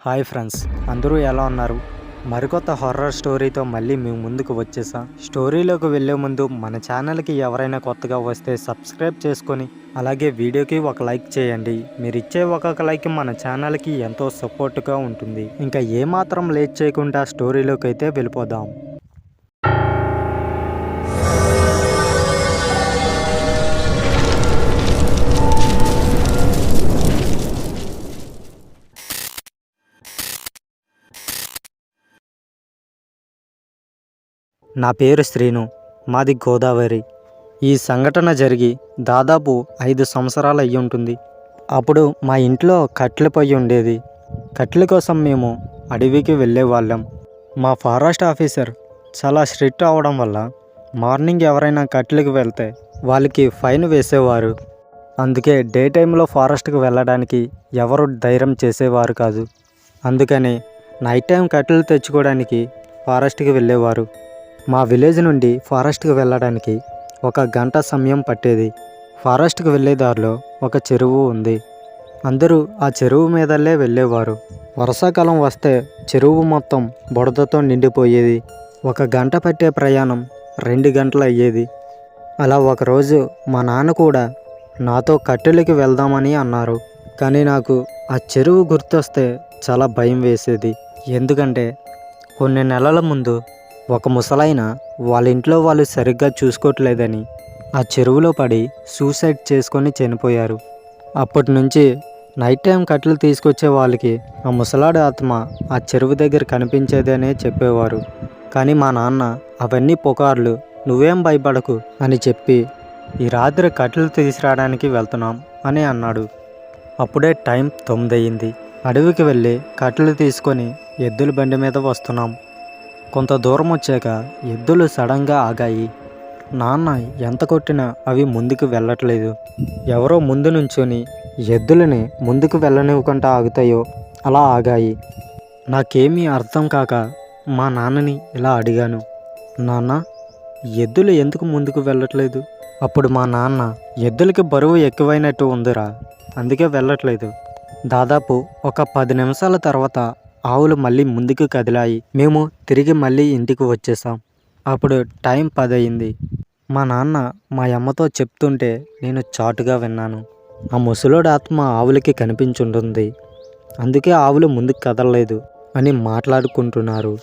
Hi friends, అందరూ ఎలా ఉన్నారు? మరికొత్త హారర్ స్టోరీతో మళ్ళీ మేము ముందుకు వచ్చేసా. స్టోరీలోకి వెళ్ళే ముందు మన ఛానల్కి ఎవరైనా కొత్తగా వస్తే సబ్స్క్రైబ్ చేసుకొని అలాగే వీడియోకి ఒక లైక్ చేయండి. మీరు ఇచ్చే ఒక్కొక్క లైక్ మన ఛానల్కి ఎంతో సపోర్ట్గా ఉంటుంది. ఇంకా ఏమాత్రం లేట్ చేయకుండా స్టోరీలోకి అయితే వెళ్ళిపోదాం. నా పేరు శ్రీను, మాది గోదావరి. ఈ సంఘటన జరిగి దాదాపు 5 సంవత్సరాలు అయ్యి ఉంటుంది. అప్పుడు మా ఇంట్లో కట్టెల పొయ్యి ఉండేది. కట్టెల కోసం మేము అడవికి వెళ్ళేవాళ్ళం. మా ఫారెస్ట్ ఆఫీసర్ చాలా స్ట్రిక్ట్ అవడం వల్ల మార్నింగ్ ఎవరైనా కట్టెలకు వెళ్తే వాళ్ళకి ఫైన్ వేసేవారు. అందుకే డే టైంలో ఫారెస్ట్కి వెళ్ళడానికి ఎవరు ధైర్యం చేసేవారు కాదు. అందుకని నైట్ టైం కట్టెలు తెచ్చుకోవడానికి ఫారెస్ట్కి వెళ్ళేవారు. మా విలేజ్ నుండి ఫారెస్ట్కి వెళ్ళడానికి 1 గంట సమయం పట్టేది. ఫారెస్ట్కి వెళ్ళే దారిలో ఒక చెరువు ఉంది. అందరూ ఆ చెరువు మీదల్లే వెళ్ళేవారు. వర్షాకాలం వస్తే చెరువు మొత్తం బురదతో నిండిపోయేది. 1 గంట పట్టే ప్రయాణం 2 గంటలు అయ్యేది. అలా ఒకరోజు మా నాన్న కూడా నాతో కట్టెలకి వెళ్దామని అన్నారు. కానీ నాకు ఆ చెరువు గుర్తొస్తే చాలా భయం వేసేది. ఎందుకంటే కొన్ని నెలల ముందు ఒక ముసలాయన వాళ్ళ ఇంట్లో వాళ్ళు సరిగ్గా చూసుకోవట్లేదని ఆ చెరువులో పడి సూసైడ్ చేసుకొని చనిపోయారు. అప్పటి నుంచి నైట్ టైం కట్టెలు తీసుకొచ్చే వాళ్ళకి ఆ ముసలాడి ఆత్మ ఆ చెరువు దగ్గర కనిపించేదనే చెప్పేవారు. కానీ మా నాన్న అవన్నీ పుకార్లు, నువ్వేం భయపడకు అని చెప్పి ఈ రాత్రి కట్టెలు తీసుకురావడానికి వెళ్తున్నాం అని అన్నాడు. అప్పుడే టైం 9 అయింది. అడవికి వెళ్ళి కట్టెలు తీసుకొని ఎద్దుల బండి మీద వస్తున్నాం. కొంత దూరం వచ్చాక ఎద్దులు సడన్గా ఆగాయి. నాన్న ఎంత కొట్టినా అవి ముందుకు వెళ్ళట్లేదు. ఎవరో ముందు నుంచొని ఎద్దులని ముందుకు వెళ్ళనివ్వకుండా ఆగుతాయో అలా ఆగాయి. నాకేమీ అర్థం కాక మా నాన్నని ఇలా అడిగాను, నాన్న ఎద్దులు ఎందుకు ముందుకు వెళ్ళట్లేదు? అప్పుడు మా నాన్న, ఎద్దులకి బరువు ఎక్కువైనట్టు ఉందిరా, అందుకే వెళ్ళట్లేదు. దాదాపు ఒక 10 నిమిషాల తర్వాత ఆవులు మళ్ళీ ముందుకు కదిలాయి. మేము తిరిగి మళ్ళీ ఇంటికి వచ్చేసాం. అప్పుడు టైం 10 అయింది. మా నాన్న మా అమ్మతో చెప్తుంటే నేను చాటుగా విన్నాను. ఆ ముసలోడి ఆత్మ ఆవులకి కనిపించుంటుంది, అందుకే ఆవులు ముందుకు కదలలేదు అని మాట్లాడుకుంటున్నారు.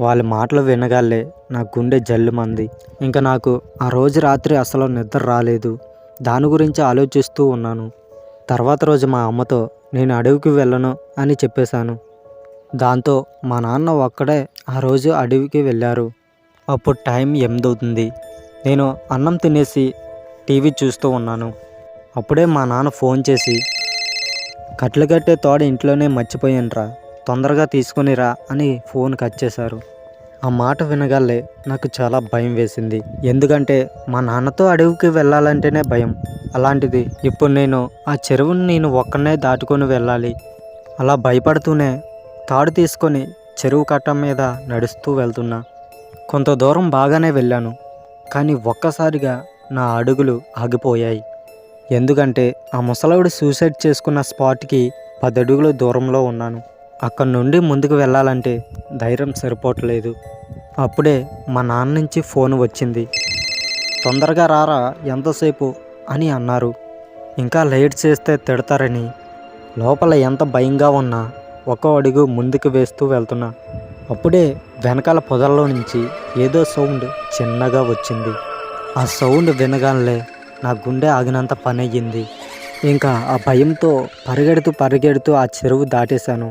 వాళ్ళ మాటలు వినగాలే నా గుండె జల్లుమంది. ఇంకా నాకు ఆ రోజు రాత్రి అసలు నిద్ర రాలేదు. దాని గురించి ఆలోచిస్తూ ఉన్నాను. తర్వాత రోజు మా అమ్మతో నేను అడవికి వెళ్ళను అని చెప్పేశాను. దాంతో మా నాన్న ఒక్కడే ఆ రోజు అడవికి వెళ్ళారు. అప్పుడు టైం 8 అవుతుంది. నేను అన్నం తినేసి టీవీ చూస్తూ ఉన్నాను. అప్పుడే మా నాన్న ఫోన్ చేసి, కట్టెలు కట్టే తోడ ఇంట్లోనే మర్చిపోయానురా, తొందరగా తీసుకొనిరా అని ఫోన్ కట్ చేశారు. ఆ మాట వినగాలే నాకు చాలా భయం వేసింది. ఎందుకంటే మా నాన్నతో అడవికి వెళ్ళాలంటేనే భయం. అలాంటిది ఇప్పుడు నేను ఆ చెరువుని నేను ఒక్కనే దాటుకొని వెళ్ళాలి. అలా భయపడుతూనే తాడు తీసుకొని చెరువు కట్ట మీద నడుస్తూ వెళ్తున్నా. కొంత దూరం బాగానే వెళ్ళాను, కానీ ఒక్కసారిగా నా అడుగులు ఆగిపోయాయి. ఎందుకంటే ఆ ముసలావిడ సూసైడ్ చేసుకున్న స్పాట్కి 10 అడుగుల దూరంలో ఉన్నాను. అక్కడి నుండి ముందుకు వెళ్ళాలంటే ధైర్యం సరిపోవట్లేదు. అప్పుడే మా నాన్న నుంచి ఫోన్ వచ్చింది. తొందరగా రారా, ఎంతసేపు అని అన్నారు. ఇంకా లేట్ చేస్తే తిడతారని లోపల ఎంత భయంగా ఉన్నా 1 అడుగు ముందుకు వేస్తూ వెళ్తున్నా. అప్పుడే వెనకాల పొదల్లో నుంచి ఏదో సౌండ్ చిన్నగా వచ్చింది. ఆ సౌండ్ వినగానే నా గుండె ఆగినంత పని అయ్యింది. ఇంకా ఆ భయంతో పరిగెడుతూ ఆ చెరువు దాటేశాను.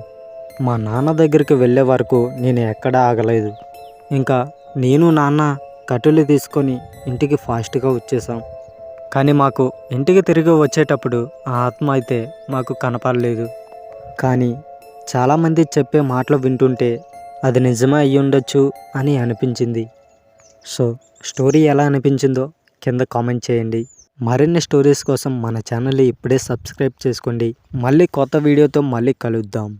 మా నాన్న దగ్గరికి వెళ్ళే వరకు నేను ఎక్కడా ఆగలేదు. ఇంకా నేను నాన్న కట్టెలు తీసుకొని ఇంటికి ఫాస్ట్గా వచ్చేసాం. కానీ మాకు ఇంటికి తిరిగి వచ్చేటప్పుడు ఆ ఆత్మ అయితే మాకు కనపడలేదు. కానీ చాలామంది చెప్పే మాటలు వింటుంటే అది నిజమే అయ్యి ఉండొచ్చు అని అనిపించింది. సో స్టోరీ ఎలా అనిపించిందో కింద కామెంట్ చేయండి. మరిన్ని స్టోరీస్ కోసం మన ఛానల్ని ఇప్పుడే సబ్స్క్రైబ్ చేసుకోండి. మళ్ళీ కొత్త వీడియోతో మళ్ళీ కలుద్దాం.